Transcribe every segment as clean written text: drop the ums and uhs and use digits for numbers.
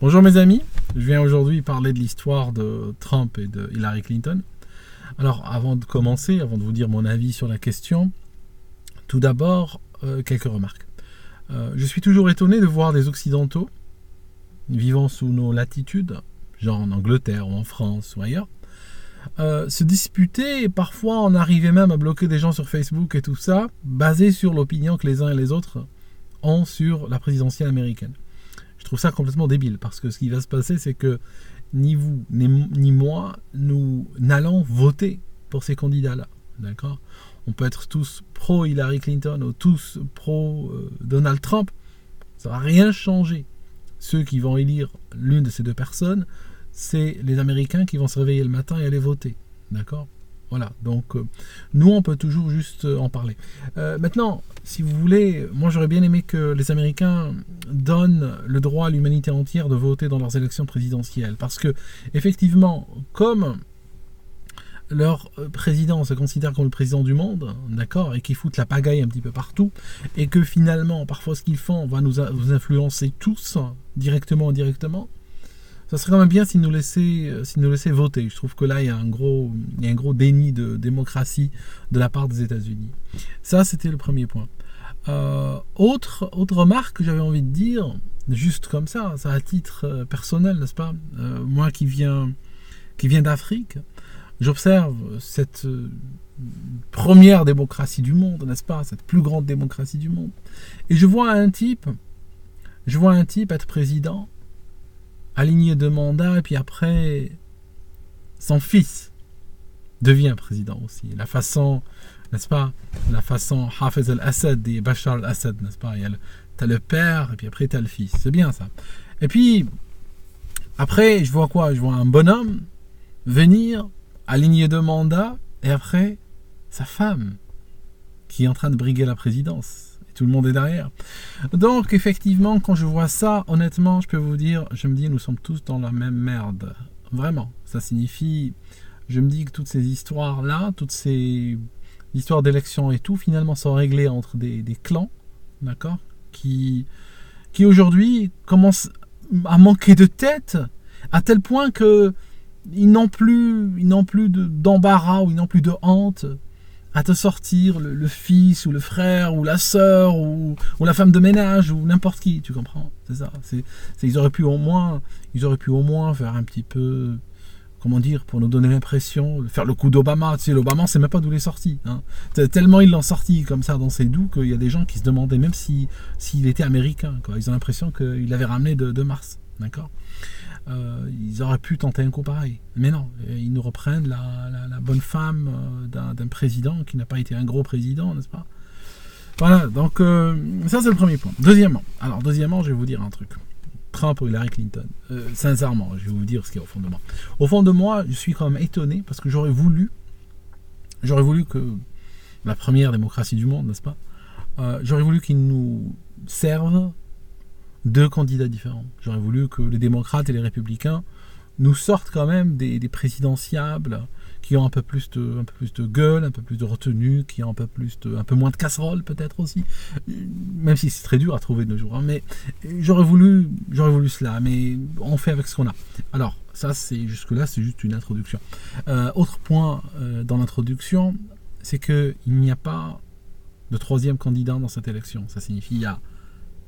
Bonjour mes amis, je viens aujourd'hui parler de l'histoire de Trump et de Hillary Clinton. Alors avant de commencer, avant de vous dire mon avis sur la question, tout d'abord quelques remarques. Je suis toujours étonné de voir des Occidentaux vivant sous nos latitudes, genre en Angleterre ou en France ou ailleurs, se disputer et parfois en arriver même à bloquer des gens sur Facebook et tout ça, basé sur l'opinion que les uns et les autres ont sur la présidentielle américaine. Je trouve ça complètement débile parce que ce qui va se passer, c'est que ni vous ni moi, nous n'allons voter pour ces candidats-là. D'accord ? On peut être tous pro Hillary Clinton ou tous pro Donald Trump. Ça ne va rien changer. Ceux qui vont élire l'une de ces deux personnes, c'est les Américains qui vont se réveiller le matin et aller voter. D'accord ? Voilà, donc nous on peut toujours juste en parler. Maintenant, si vous voulez, moi j'aurais bien aimé que les Américains donnent le droit à l'humanité entière de voter dans leurs élections présidentielles. Parce que, effectivement, comme leur président se considère comme le président du monde, d'accord, et qu'ils foutent la pagaille un petit peu partout, et que finalement, parfois ce qu'ils font va nous influencer tous, directement ou indirectement, ça serait quand même bien s'ils nous laissaient voter. Je trouve que là, il y a un gros déni de démocratie de la part des États-Unis. Ça, c'était le premier point. Autre remarque que j'avais envie de dire, juste comme ça à titre personnel, n'est-ce pas ? Moi qui viens d'Afrique, j'observe cette première démocratie du monde, n'est-ce pas ? Cette plus grande démocratie du monde. Et je vois un type être président, aligné de mandats, et puis après, son fils devient président aussi. La façon, n'est-ce pas, Hafez al-Assad et Bachar al-Assad, n'est-ce pas, t'as le père, et puis après t'as le fils. C'est bien ça. Et puis, après, je vois quoi ? Je vois un bonhomme venir, aligné de mandats, et après, sa femme, qui est en train de briguer la présidence. Tout le monde est derrière. Donc, effectivement, quand je vois ça, honnêtement, je peux vous dire, je me dis, nous sommes tous dans la même merde. Vraiment. Ça signifie, je me dis que toutes ces histoires-là, toutes ces histoires d'élections et tout, finalement, sont réglées entre des clans, d'accord, qui aujourd'hui commencent à manquer de tête, à tel point que ils n'ont plus d'embarras ou ils n'ont plus de honte à te sortir le fils ou le frère ou la sœur ou la femme de ménage ou n'importe qui, tu comprends ? C'est ça. Ils auraient pu au moins faire un petit peu, comment dire, pour nous donner l'impression, faire le coup d'Obama. Tu sais, l'Obama, on sait même pas d'où il est sorti. Hein. Tellement ils l'ont sorti comme ça dans ses doux qu'il y a des gens qui se demandaient même s'il était américain. Quoi. Ils ont l'impression qu'il l'avait ramené de Mars. D'accord ? Ils auraient pu tenter un coup pareil. Mais non, ils nous reprennent la bonne femme d'un président qui n'a pas été un gros président, n'est-ce pas ? Voilà, donc ça c'est le premier point. Deuxièmement, je vais vous dire un truc. Trump ou Hillary Clinton. Sincèrement, je vais vous dire ce qu'il y a au fond de moi. Au fond de moi, je suis quand même étonné parce que j'aurais voulu que la première démocratie du monde, n'est-ce pas ? J'aurais voulu qu'ils nous servent deux candidats différents. J'aurais voulu que les démocrates et les républicains nous sortent quand même des présidentiables qui ont un peu plus de gueule, un peu plus de retenue, qui ont un peu moins de casserole peut-être aussi, même si c'est très dur à trouver de nos jours. Hein. Mais j'aurais voulu cela, mais on fait avec ce qu'on a. Alors ça, jusque-là, c'est juste une introduction. Autre point dans l'introduction, c'est qu'il n'y a pas de troisième candidat dans cette élection. Ça signifie qu'il y a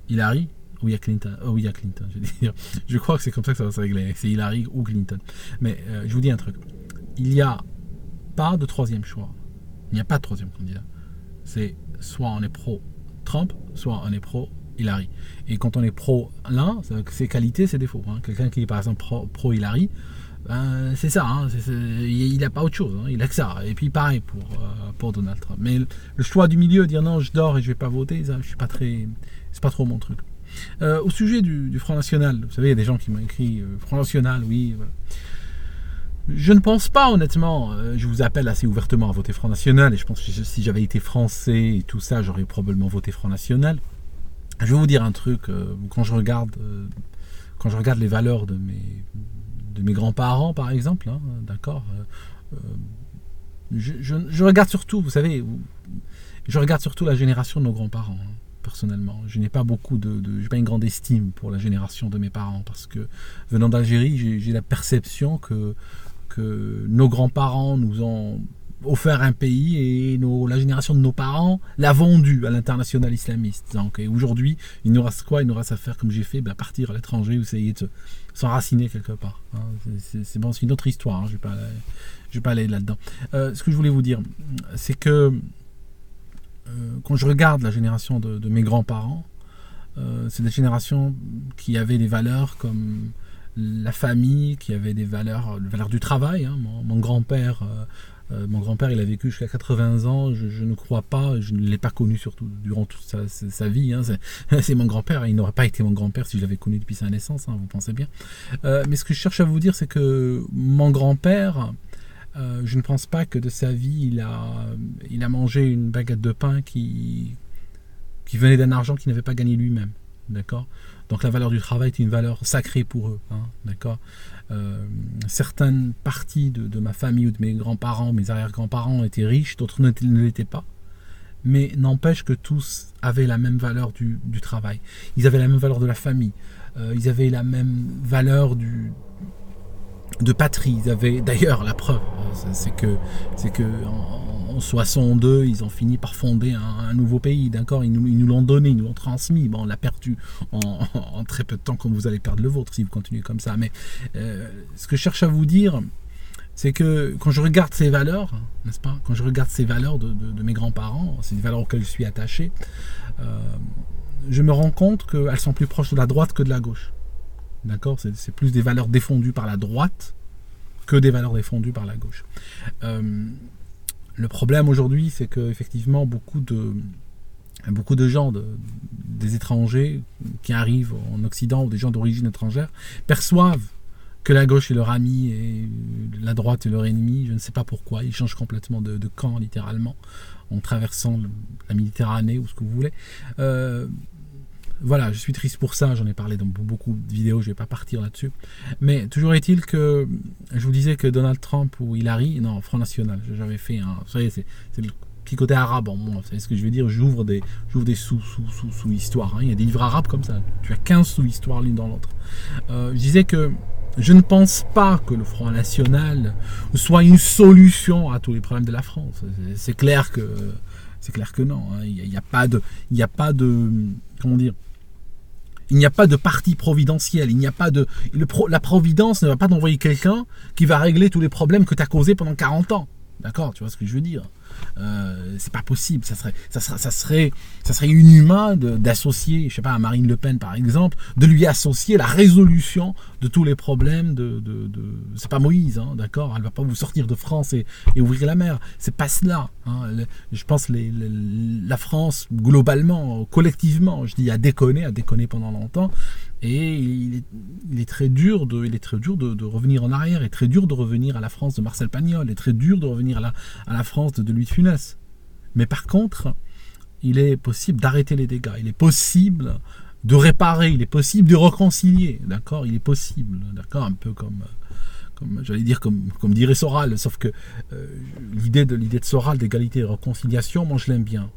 Hillary, ou il y a Clinton, je veux dire. Je crois que c'est comme ça que ça va se régler. C'est Hillary ou Clinton. Mais je vous dis un truc. Il n'y a pas de troisième choix. Il n'y a pas de troisième candidat. C'est soit on est pro-Trump, soit on est pro-Hillary. Et quand on est pro l'un, c'est qualité, c'est défaut. Hein. Quelqu'un qui est par exemple pro-Hillary, c'est ça. Hein. Il n'a pas autre chose. Hein. Il a que ça. Et puis pareil pour Donald Trump. Mais le choix du milieu, dire non, je dors et je ne vais pas voter, ça, c'est pas trop mon truc. Au sujet du Front National, vous savez, il y a des gens qui m'ont écrit Front National, oui. Voilà. Je ne pense pas, honnêtement. Je vous appelle assez ouvertement à voter Front National, et je pense que si j'avais été français et tout ça, j'aurais probablement voté Front National. Je vais vous dire un truc. Quand je regarde les valeurs de mes grands-parents, par exemple, hein, d'accord. Je regarde surtout, vous savez, je regarde surtout la génération de nos grands-parents. Hein. personnellement. Je n'ai pas j'ai pas une grande estime pour la génération de mes parents, parce que venant d'Algérie, j'ai la perception que nos grands-parents nous ont offert un pays et la génération de nos parents l'a vendu à l'international islamiste. Donc aujourd'hui, il nous reste quoi? Il nous reste à faire comme j'ai fait, partir à l'étranger ou essayer de s'enraciner quelque part. Hein. C'est bon, c'est une autre histoire, hein. Je vais pas aller là-dedans. Ce que je voulais vous dire, c'est que quand je regarde la génération de mes grands-parents, c'est des générations qui avaient des valeurs comme la famille, qui avaient des valeurs du travail. Hein. Mon grand-père, il a vécu jusqu'à 80 ans. Je ne crois pas, je ne l'ai pas connu surtout durant toute sa vie. Hein. C'est mon grand-père. Il n'aurait pas été mon grand-père si je l'avais connu depuis sa naissance. Hein, vous pensez bien. Mais ce que je cherche à vous dire, c'est que mon grand-père, je ne pense pas que de sa vie, il a mangé une baguette de pain qui venait d'un argent qu'il n'avait pas gagné lui-même. D'accord? Donc la valeur du travail est une valeur sacrée pour eux. Hein, d'accord? Certaines parties de ma famille ou de mes grands-parents, mes arrière-grands-parents étaient riches, d'autres ne l'étaient pas. Mais n'empêche que tous avaient la même valeur du travail. Ils avaient la même valeur de la famille. Ils avaient la même valeur de patrie. Ils avaient d'ailleurs la preuve, c'est que en 62, ils ont fini par fonder un nouveau pays, d'accord. Ils nous l'ont donné, ils nous l'ont transmis. Bon, on l'a perdu en très peu de temps, comme vous allez perdre le vôtre si vous continuez comme ça. Mais ce que je cherche à vous dire, c'est que quand je regarde ces valeurs, n'est-ce pas, quand je regarde ces valeurs de mes grands-parents, c'est des valeurs auxquelles je suis attaché, je me rends compte qu'elles sont plus proches de la droite que de la gauche. D'accord, c'est plus des valeurs défendues par la droite que des valeurs défendues par la gauche. Le problème aujourd'hui, c'est qu'effectivement, beaucoup de gens, des étrangers qui arrivent en Occident ou des gens d'origine étrangère, perçoivent que la gauche est leur ami et la droite est leur ennemi. Je ne sais pas pourquoi. Ils changent complètement de camp, littéralement, en traversant la Méditerranée ou ce que vous voulez. Voilà, je suis triste pour ça, j'en ai parlé dans beaucoup de vidéos, je ne vais pas partir là-dessus. Mais toujours est-il que, je vous disais que Donald Trump ou Hillary, non, Front National, j'avais fait un, vous savez, c'est le petit côté arabe en moi, vous savez ce que je veux dire, j'ouvre des sous-histoires, hein. Il y a des livres arabes comme ça, tu as 15 sous-histoires l'une dans l'autre. Je disais que je ne pense pas que le Front National soit une solution à tous les problèmes de la France. C'est clair que non, hein. Il n'y a pas de, comment dire, il n'y a pas de parti providentiel, la providence ne va pas t'envoyer quelqu'un qui va régler tous les problèmes que tu as causés pendant 40 ans. D'accord, tu vois ce que je veux dire? C'est pas possible, ça serait inhumain d'associer, je sais pas, à Marine Le Pen par exemple, de lui associer la résolution de tous les problèmes c'est pas Moïse, hein, d'accord, elle va pas vous sortir de France et ouvrir la mer, c'est pas cela, hein. Je pense la France globalement, collectivement, je dis a déconné pendant longtemps. Et il est très dur de revenir en arrière, il est très dur de revenir à la France de Marcel Pagnol, il est très dur de revenir à la France de Louis de Funès. Mais par contre, il est possible d'arrêter les dégâts, il est possible de réparer, il est possible de réconcilier, d'accord, il est possible, d'accord, un peu comme j'allais dire comme dirait Soral, sauf que l'idée de Soral d'égalité et de réconciliation, moi je l'aime bien.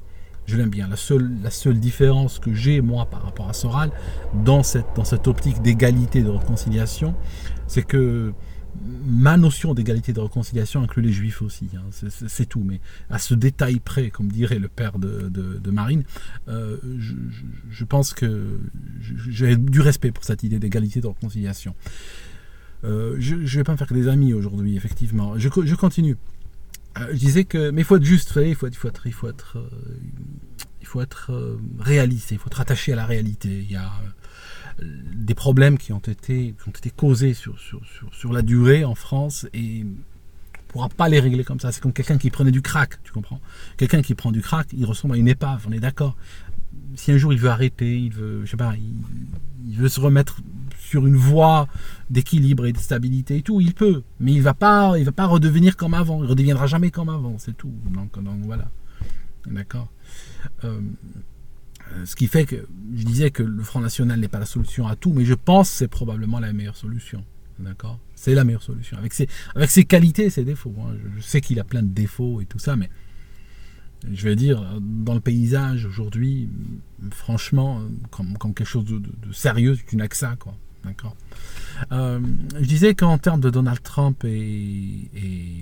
Je l'aime bien. La seule différence que j'ai, moi, par rapport à Soral, dans cette optique d'égalité et de réconciliation, c'est que ma notion d'égalité et de réconciliation inclut les Juifs aussi. Hein. C'est tout. Mais à ce détail près, comme dirait le père de Marine, je pense que j'ai du respect pour cette idée d'égalité et de réconciliation. Je ne vais pas me faire que des amis aujourd'hui, effectivement. Je continue. Je disais que, mais il faut être juste, il faut être réaliste, il faut être attaché à la réalité. Il y a des problèmes qui ont été causés sur la durée en France et on ne pourra pas les régler comme ça. C'est comme quelqu'un qui prenait du crack, tu comprends? Quelqu'un qui prend du crack, il ressemble à une épave, on est d'accord. Si un jour il veut arrêter, il veut se remettre sur une voie d'équilibre et de stabilité et tout, il peut, mais il va pas redevenir comme avant, il redeviendra jamais comme avant, c'est tout. Donc voilà, d'accord. Ce qui fait que je disais que le Front National n'est pas la solution à tout, mais je pense que c'est probablement la meilleure solution, d'accord. C'est la meilleure solution avec ses qualités et ses défauts. Hein. Je sais qu'il a plein de défauts et tout ça, mais je vais dire, dans le paysage aujourd'hui, franchement, comme quelque chose de sérieux, tu n'as que ça, quoi. D'accord. Je disais qu'en termes de Donald Trump et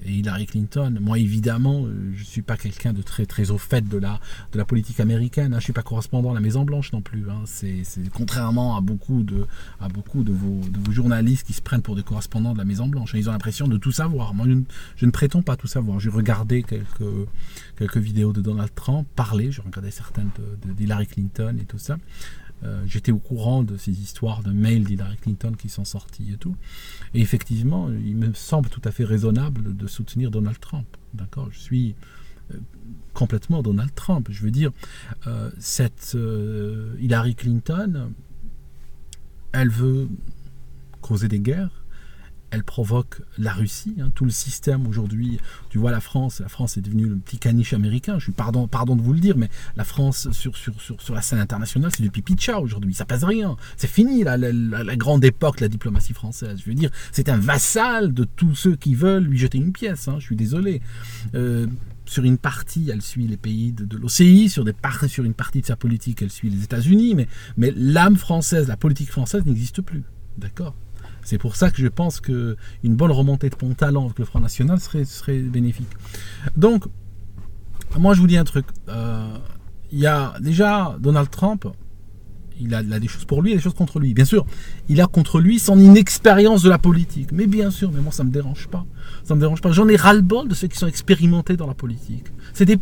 Hillary Clinton, moi évidemment, je ne suis pas quelqu'un de très, très au fait de la politique américaine, hein. Je ne suis pas correspondant à la Maison Blanche non plus, hein. C'est contrairement à beaucoup de vos journalistes qui se prennent pour des correspondants de la Maison Blanche. Ils ont l'impression de tout savoir. Moi, je ne prétends pas tout savoir. J'ai regardé quelques vidéos de Donald Trump parler, j'ai regardé certaines d'Hillary Clinton et tout ça. J'étais au courant de ces histoires de mails d'Hillary Clinton qui sont sortis et tout. Et effectivement, il me semble tout à fait raisonnable de soutenir Donald Trump. D'accord ? Je suis complètement Donald Trump. Je veux dire, cette Hillary Clinton, elle veut causer des guerres. Elle provoque la Russie, hein, tout le système aujourd'hui. Tu vois la France est devenue le petit caniche américain. Je suis pardon de vous le dire, mais la France sur la scène internationale, c'est du pipi de chat aujourd'hui. Ça pèse rien. C'est fini la grande époque de la diplomatie française. Je veux dire, c'est un vassal de tous ceux qui veulent lui jeter une pièce. Hein, je suis désolé. Sur une partie, elle suit les pays de l'OCI, sur une partie de sa politique, elle suit les États-Unis, mais l'âme française, la politique française n'existe plus. D'accord ? C'est pour ça que je pense qu'une bonne remontée de talent avec le Front National serait bénéfique. Donc, moi je vous dis un truc. Il y a déjà Donald Trump, il a des choses pour lui et des choses contre lui. Bien sûr, il a contre lui son inexpérience de la politique. Mais bien sûr, mais moi ça ne me dérange pas. Ça me dérange pas. J'en ai ras-le-bol de ceux qui sont expérimentés dans la politique. J'allais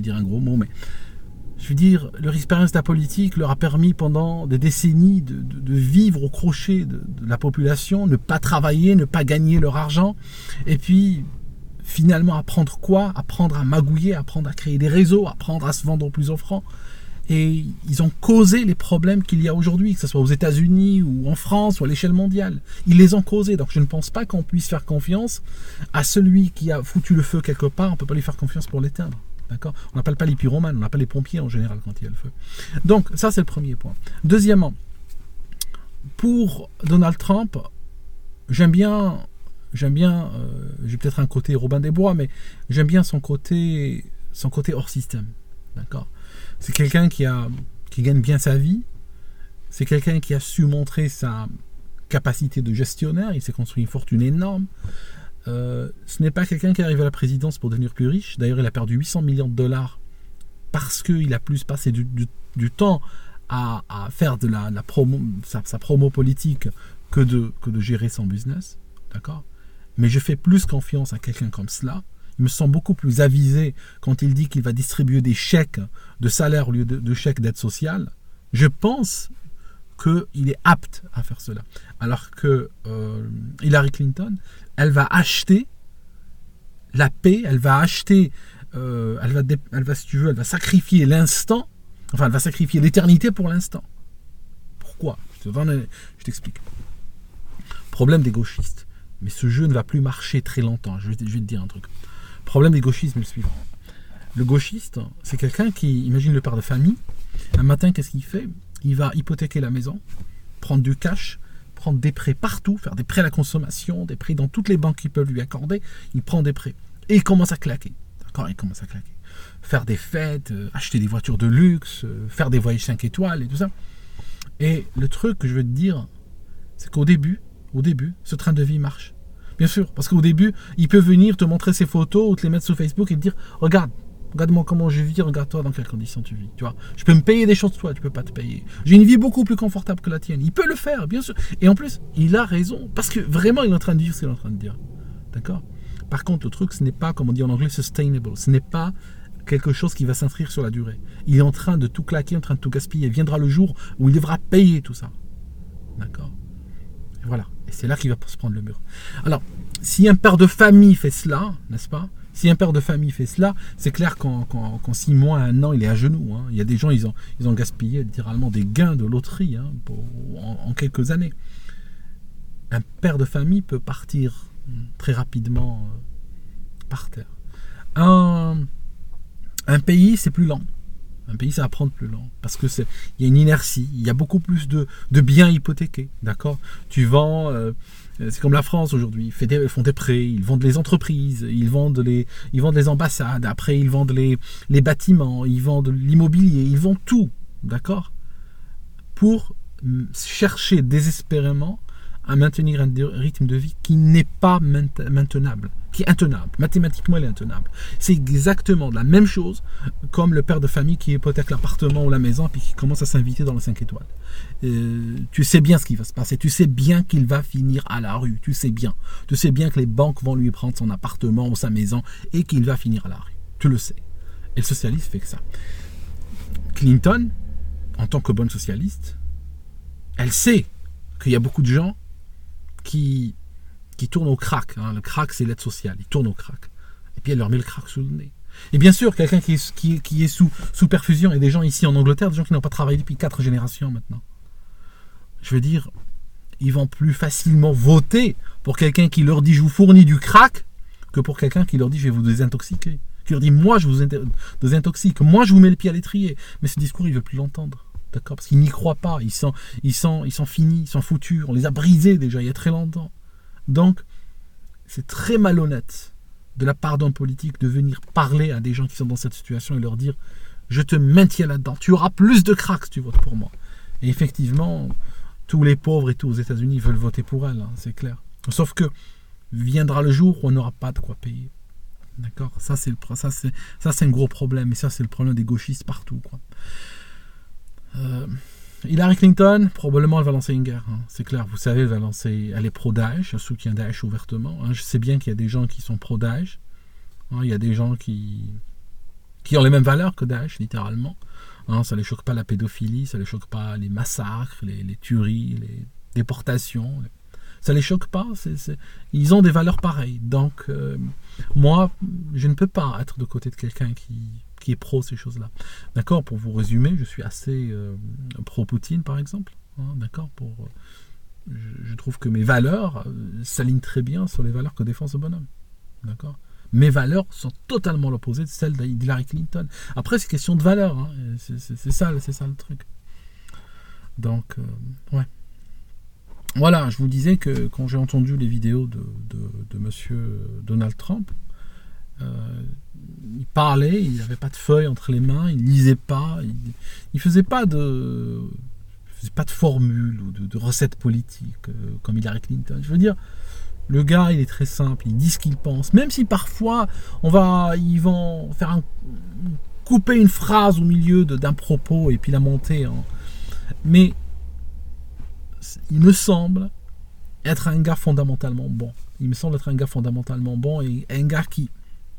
dire un gros mot, mais... Je veux dire, leur expérience de la politique leur a permis pendant des décennies de vivre au crochet de la population, ne pas travailler, ne pas gagner leur argent, et puis finalement apprendre quoi ? Apprendre à magouiller, apprendre à créer des réseaux, apprendre à se vendre au plus offrant. Et ils ont causé les problèmes qu'il y a aujourd'hui, que ce soit aux États-Unis ou en France ou à l'échelle mondiale. Ils les ont causés, donc je ne pense pas qu'on puisse faire confiance à celui qui a foutu le feu quelque part, on ne peut pas lui faire confiance pour l'éteindre. D'accord ? On n'appelle pas les pyromanes, on n'appelle les pompiers en général quand il y a le feu. Donc, ça c'est le premier point. Deuxièmement, pour Donald Trump, j'aime bien, j'ai peut-être un côté Robin des Bois, mais j'aime bien son côté hors système. D'accord ? C'est quelqu'un qui gagne bien sa vie, c'est quelqu'un qui a su montrer sa capacité de gestionnaire, il s'est construit une fortune énorme. Ce n'est pas quelqu'un qui arrive à la présidence pour devenir plus riche. D'ailleurs, il a perdu 800 millions de dollars parce qu'il a plus passé du temps à faire de sa promo politique que de gérer son business. D'accord ? Mais je fais plus confiance à quelqu'un comme cela. Il me semble beaucoup plus avisé quand il dit qu'il va distribuer des chèques de salaire au lieu de chèques d'aide sociale. Je pense qu'il est apte à faire cela. Alors que Hillary Clinton, elle va acheter la paix, elle va acheter, elle va sacrifier l'instant, enfin elle va sacrifier l'éternité pour l'instant. Pourquoi ? Je t'explique. Problème des gauchistes. Mais ce jeu ne va plus marcher très longtemps. Je vais te dire un truc. Problème des gauchistes est le suivant. Le gauchiste, c'est quelqu'un qui, imagine le père de famille, un matin, qu'est-ce qu'il fait ? Il va hypothéquer la maison, prendre du cash, prendre des prêts partout, faire des prêts à la consommation, des prêts dans toutes les banques qui peuvent lui accorder. Il prend des prêts. Et il commence à claquer. D'accord ? Il commence à claquer. Faire des fêtes, acheter des voitures de luxe, faire des voyages 5 étoiles et tout ça. Et le truc que je veux te dire, c'est qu'au début, ce train de vie marche. Bien sûr, parce qu'au début, il peut venir te montrer ses photos ou te les mettre sur Facebook et te dire « Regarde-moi comment je vis, regarde-toi dans quelles conditions tu vis. » Tu vois, je peux me payer des choses, toi, tu peux pas te payer. J'ai une vie beaucoup plus confortable que la tienne. Il peut le faire, bien sûr. Et en plus, il a raison. Parce que vraiment, il est en train de dire ce qu'il est en train de dire. D'accord ? Par contre, le truc, ce n'est pas, comme on dit en anglais, sustainable. Ce n'est pas quelque chose qui va s'inscrire sur la durée. Il est en train de tout claquer, en train de tout gaspiller. Il viendra le jour où il devra payer tout ça. D'accord ? Et voilà. Et c'est là qu'il va se prendre le mur. Alors, si un père de famille fait cela, n'est-ce pas ? Si un père de famille fait cela, c'est clair qu'en 6 mois, 1 an, il est à genoux. Hein. Il y a des gens, ils ont gaspillé littéralement des gains de loterie en quelques années. Un père de famille peut partir très rapidement par terre. Un pays, c'est plus lent. Un pays, ça va prendre plus lent. Parce que il y a une inertie. Il y a beaucoup plus de biens hypothéqués. D'accord ? Tu vends C'est comme la France aujourd'hui. Ils font des prêts, ils vendent les entreprises, ils vendent les ambassades, après ils vendent les bâtiments, ils vendent l'immobilier, ils vendent tout, d'accord, pour chercher désespérément à maintenir un rythme de vie qui n'est pas maintenable, qui est intenable. Mathématiquement, il est intenable. C'est exactement la même chose comme le père de famille qui hypothèque l'appartement ou la maison puis qui commence à s'inviter dans le 5 étoiles. Tu sais bien ce qui va se passer. Tu sais bien qu'il va finir à la rue. Tu sais bien. Tu sais bien que les banques vont lui prendre son appartement ou sa maison et qu'il va finir à la rue. Tu le sais. Et le socialiste fait que ça. Clinton, en tant que bonne socialiste, elle sait qu'il y a beaucoup de gens qui tournent au crack. Hein. Le crack, c'est l'aide sociale. Ils tournent au crack. Et puis elle leur met le crack sous le nez. Et bien sûr, quelqu'un qui est sous perfusion, et des gens ici en Angleterre, des gens qui n'ont pas travaillé depuis 4 générations maintenant. Je veux dire, ils vont plus facilement voter pour quelqu'un qui leur dit « je vous fournis du crack » que pour quelqu'un qui leur dit « je vais vous désintoxiquer ». Qui leur dit « moi, je vous désintoxique, moi, je vous mets le pied à l'étrier ». Mais ce discours, il ne veut plus l'entendre. D'accord, parce qu'ils n'y croient pas, ils sont finis, ils sont foutus, on les a brisés déjà il y a très longtemps. Donc, c'est très malhonnête de la part d'un politique de venir parler à des gens qui sont dans cette situation et leur dire « je te maintiens là-dedans, tu auras plus de crack si tu votes pour moi ». Et effectivement, tous les pauvres et tout aux États-Unis veulent voter pour elle, hein, c'est clair. Sauf que viendra le jour où on n'aura pas de quoi payer. D'accord, ça c'est un gros problème, et ça c'est le problème des gauchistes partout, quoi. Hillary Clinton, probablement elle va lancer une guerre, hein. C'est clair, vous savez, elle est pro-Daesh, elle soutient Daesh ouvertement, hein. Je sais bien qu'il y a des gens qui sont pro-Daesh, hein. Il y a des gens qui ont les mêmes valeurs que Daesh, littéralement, hein. Ça ne les choque pas la pédophilie, ça ne les choque pas les massacres, les tueries, les déportations, ça ne les choque pas, ils ont des valeurs pareilles. Donc, moi, je ne peux pas être de côté de quelqu'un qui est pro ces choses-là. D'accord, pour vous résumer, je suis assez pro-Poutine, par exemple. Hein, d'accord, je trouve que mes valeurs s'alignent très bien sur les valeurs que défend ce bonhomme. D'accord. Mes valeurs sont totalement l'opposé de celles d'Hillary Clinton. Après, c'est question de valeurs. Hein, c'est ça le truc. Donc, ouais. Voilà, je vous disais que quand j'ai entendu les vidéos de monsieur Donald Trump, il parlait, il n'avait pas de feuille entre les mains, il lisait pas, il faisait pas de formule ou de recettes politiques comme Hillary Clinton. Je veux dire, le gars, il est très simple, il dit ce qu'il pense, même si parfois ils vont faire couper une phrase au milieu d'un propos et puis la monter. Hein. Mais il me semble être un gars fondamentalement bon. Il me semble être un gars fondamentalement bon et un gars qui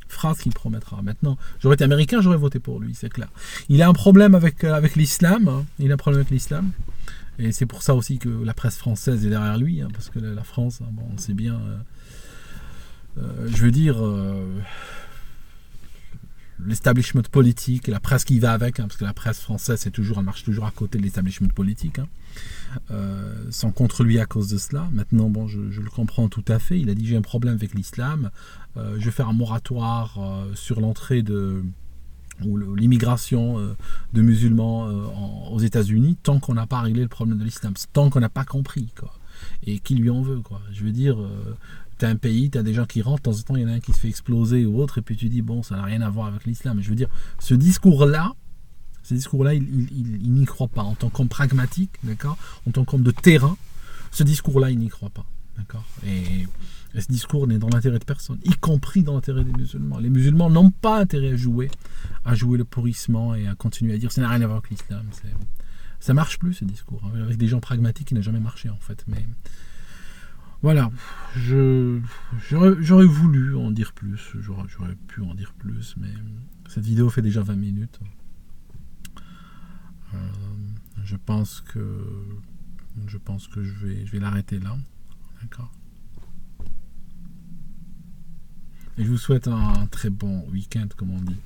fera ce qu'il promettra. Maintenant, j'aurais été américain, j'aurais voté pour lui, c'est clair. Il a un problème avec l'islam. Hein. Il a un problème avec l'islam. Et c'est pour ça aussi que la presse française est derrière lui. Hein, parce que la France, bon, on sait bien... je veux dire... l'establishment politique, la presse qui va avec, hein, parce que la presse française elle marche toujours à côté de l'establishment politique, hein, sont contre lui à cause de cela. Maintenant, bon, je le comprends tout à fait. Il a dit j'ai un problème avec l'islam, je vais faire un moratoire sur l'entrée ou l'immigration de musulmans aux États-Unis tant qu'on n'a pas réglé le problème de l'islam, tant qu'on n'a pas compris, quoi. Et qui lui en veut, quoi. Je veux dire, t'as un pays, t'as des gens qui rentrent, de temps en temps il y en a un qui se fait exploser ou autre, et puis tu dis bon, ça n'a rien à voir avec l'islam. Je veux dire, ce discours-là, il n'y croit pas en tant qu'homme pragmatique, d'accord, en tant qu'homme de terrain. Ce discours-là, il n'y croit pas, d'accord. Et ce discours n'est dans l'intérêt de personne, y compris dans l'intérêt des musulmans. Les musulmans n'ont pas intérêt à jouer le pourrissement et à continuer à dire ça n'a rien à voir avec l'islam. Ça marche plus, ce discours. Hein. Avec des gens pragmatiques, il n'a jamais marché en fait. Mais voilà, j'aurais voulu en dire plus, j'aurais pu en dire plus, mais cette vidéo fait déjà 20 minutes. Je pense que je vais l'arrêter là, d'accord. Et je vous souhaite un très bon week-end, comme on dit.